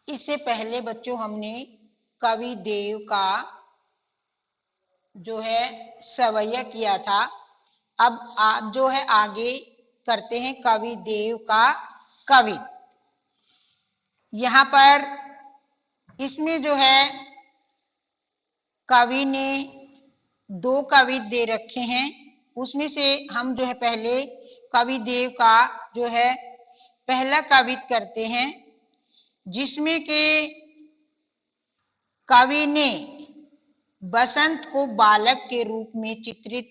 इससे पहले बच्चों हमने कवि देव का जो है सवैया किया था। अब जो है आगे करते हैं कवि देव का कवित। यहाँ पर इसमें जो है कवि ने 2 कवित दे रखे हैं। उसमें से हम जो है पहले कवि देव का जो है पहला कवित करते हैं, जिसमें के कवि ने बसंत को बालक के रूप में चित्रित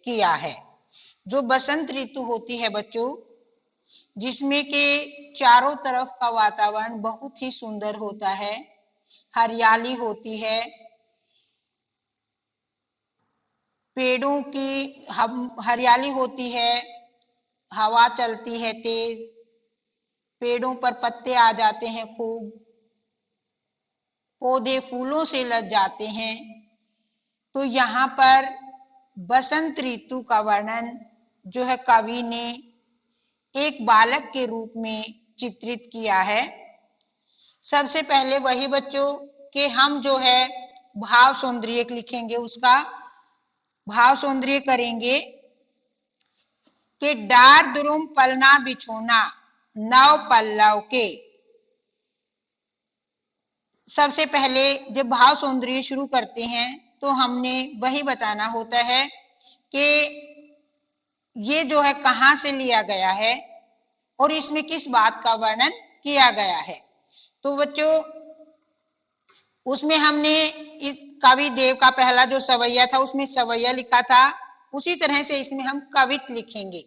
किया है। जो बसंत ऋतु होती है बच्चों, जिसमें के चारों तरफ का वातावरण बहुत ही सुंदर होता है, हरियाली होती है, पेड़ों की हरियाली होती है, हवा चलती है तेज, पेड़ों पर पत्ते आ जाते हैं खूब, पौधे फूलों से लद जाते हैं। तो यहाँ पर बसंत ऋतु का वर्णन जो है कवि ने एक बालक के रूप में चित्रित किया है। सबसे पहले वही बच्चों कि हम जो है भाव सौंदर्य लिखेंगे, उसका भाव सौंदर्य करेंगे कि डार दुरुम पलना बिछोना नव पल्लव के। सबसे पहले जब भाव सौंदर्य शुरू करते हैं तो हमने वही बताना होता है कि ये जो है कहाँ से लिया गया है और इसमें किस बात का वर्णन किया गया है। तो बच्चों उसमें हमने इस कवि देव का पहला जो सवैया था उसमें सवैया लिखा था, उसी तरह से इसमें हम कवित लिखेंगे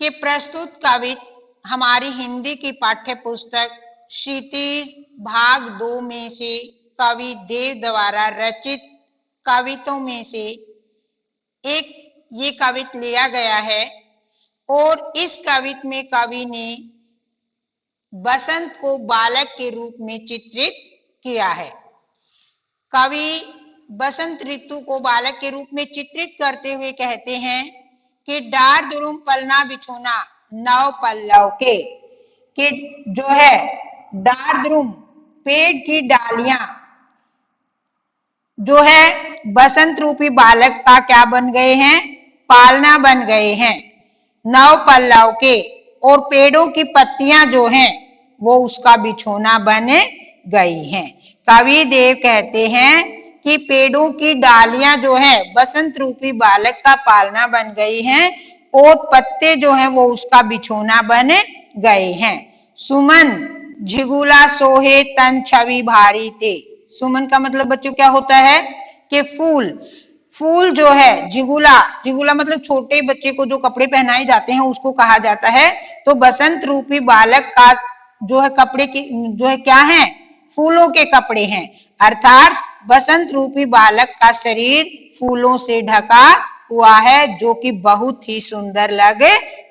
कि प्रस्तुत कवित हमारी हिंदी की पाठ्य पुस्तक क्षितिज भाग 2 में से कवि देव द्वारा रचित कवितों में से एक ये कवित लिया गया है। और इस कवित में कवि ने बसंत को बालक के रूप में चित्रित किया है। कवि बसंत ऋतु को बालक के रूप में चित्रित करते हुए कहते हैं कि डार दुरुम पलना बिछोना नव पल्लव के, कि जो है डार दुरुम पेड़ की डालियां जो है बसंत रूपी बालक का क्या बन गए हैं, पालना बन गए हैं नव पल्लव के, और पेड़ों की पत्तियां जो हैं वो उसका बिछोना बन गई हैं। कवि देव कहते हैं कि पेड़ों की डालियां जो है बसंत रूपी बालक का पालना बन गई हैं और पत्ते जो हैं वो उसका बिछोना बन गए हैं। सुमन झिगुला सोहे तन छवि भारी ते। सुमन का मतलब बच्चों क्या होता है कि फूल, फूल जो है झिगुला, झिगुला मतलब छोटे बच्चे को जो कपड़े पहनाए जाते हैं उसको कहा जाता है। तो बसंत रूपी बालक का जो है कपड़े की जो है क्या है, फूलों के कपड़े हैं, अर्थात बसंत रूपी बालक का शरीर फूलों से ढका हुआ है जो कि बहुत ही सुंदर लग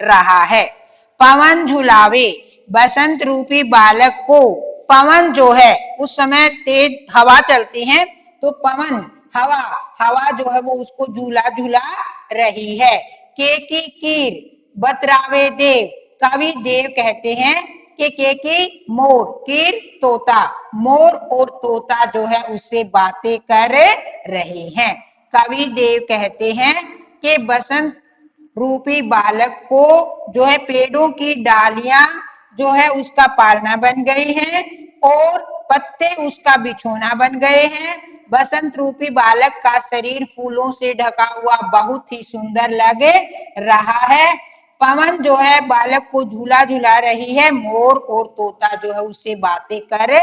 रहा है। पवन झुलावे, बसंत रूपी बालक को पवन जो है उस समय तेज हवा चलती है तो पवन हवा जो है वो उसको झूला झूला रही है। केकी कीर बतरावे देव, कवि देव कहते हैं कि केकी मोर, कीर तोता, मोर और तोता जो है उससे बातें कर रहे हैं। कवि देव कहते हैं कि बसंत रूपी बालक को जो है पेड़ों की डालियां जो है उसका पालना बन गई है और पत्ते उसका बिछोना बन गए हैं। बसंत रूपी बालक का शरीर फूलों से ढका हुआ बहुत ही सुंदर लग रहा है। पवन जो है बालक को झूला झूला रही है, मोर और तोता जो है उससे बातें कर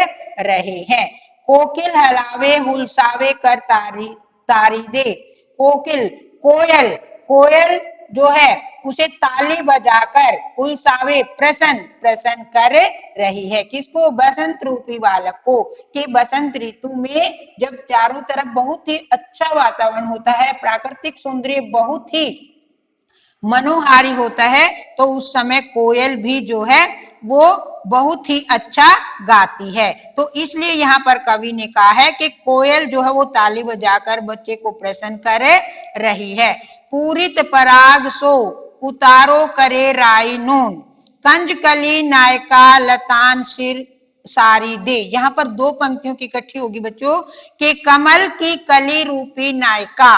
रहे हैं। कोकिल हलावे हुलसावे कर तारी दे, कोकिल कोयल, कोयल जो है उसे ताली बजाकर उल्सावे प्रसन्न कर रही है। किसको, बसंत रूपी बालक को, कि बसंत ऋतु में जब चारों तरफ बहुत ही अच्छा वातावरण होता है, प्राकृतिक सौंदर्य बहुत ही मनोहारी होता है, तो उस समय कोयल भी जो है वो बहुत ही अच्छा गाती है। तो इसलिए यहाँ पर कवि ने कहा है कि कोयल जो है वो ताली बजाकर बच्चे को प्रसन्न कर रही है। पूरित पराग सो उतारो करे राई नून, कंज कली नायका लतान सिर सारी दे। यहाँ पर दो पंक्तियों की इकट्ठी होगी बच्चों कि कमल की कली रूपी नायिका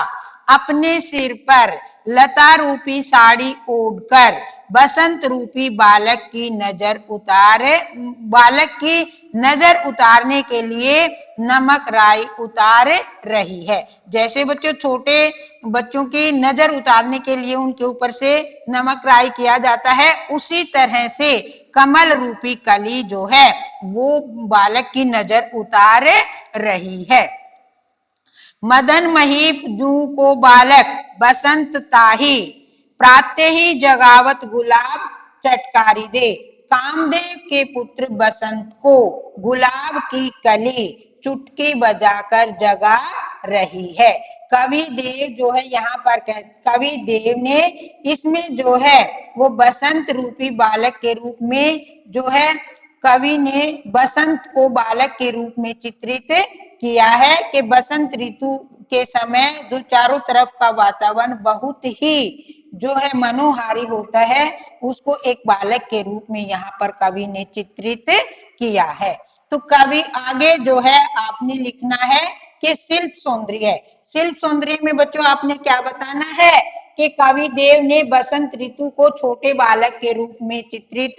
अपने सिर पर लता रूपी साड़ी ओढ़कर बसंत रूपी बालक की नजर उतारने के लिए नमक राई उतार रही है। जैसे बच्चों छोटे बच्चों की नजर उतारने के लिए उनके ऊपर से नमक राई किया जाता है, उसी तरह से कमल रूपी कली जो है वो बालक की नजर उतार रही है। मदन महीप जू को बालक बसंत ताही प्राते ही जगावत गुलाब चटकारी दे। कामदेव के पुत्र बसंत को गुलाब की कली चुटकी बजाकर जगा रही है। कवि देव जो है यहाँ पर कवि देव ने इसमें जो है वो बसंत रूपी बालक के रूप में जो है कवि ने बसंत को बालक के रूप में चित्रित किया है कि बसंत ऋतु के समय जो चारों तरफ का वातावरण बहुत ही जो है मनोहारी होता है, उसको एक बालक के रूप में यहाँ पर कवि ने चित्रित किया है। तो कवि आगे जो है आपने लिखना है कि शिल्प सौंदर्य। शिल्प सौंदर्य में बच्चों आपने क्या बताना है कि कवि देव ने बसंत ऋतु को छोटे बालक के रूप में चित्रित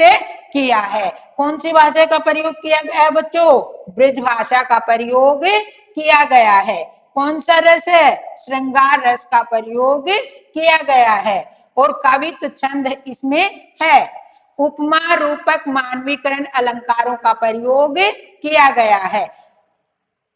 किया है। कौन सी भाषा का प्रयोग किया गया है बच्चों? ब्रज भाषा का प्रयोग किया गया है। कौन सा रस है? श्रृंगार रस का प्रयोग किया गया है और कवित्व छंद इसमें है। उपमा रूपक मानवीकरण अलंकारों का प्रयोग किया गया है।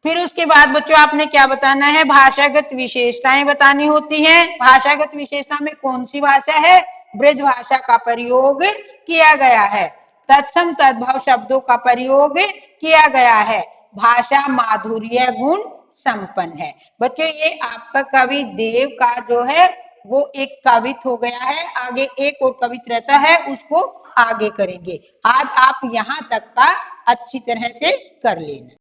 फिर उसके बाद बच्चों आपने क्या बताना है? भाषागत विशेषताएं बतानी होती हैं। भाषागत विशेषता में कौन सी भाषा है? ब्रज भाषा का प्रयोग किया गया है। तत्सम तद्भव शब्दों का प्रयोग किया गया है। भाषा माधुर्य गुण संपन्न है। बच्चों ये आपका कवि देव का जो है वो एक कवित्व हो गया है। आगे एक और कवित्व रहता है, उसको आगे करेंगे। आज आप यहाँ तक का अच्छी तरह से कर लेना।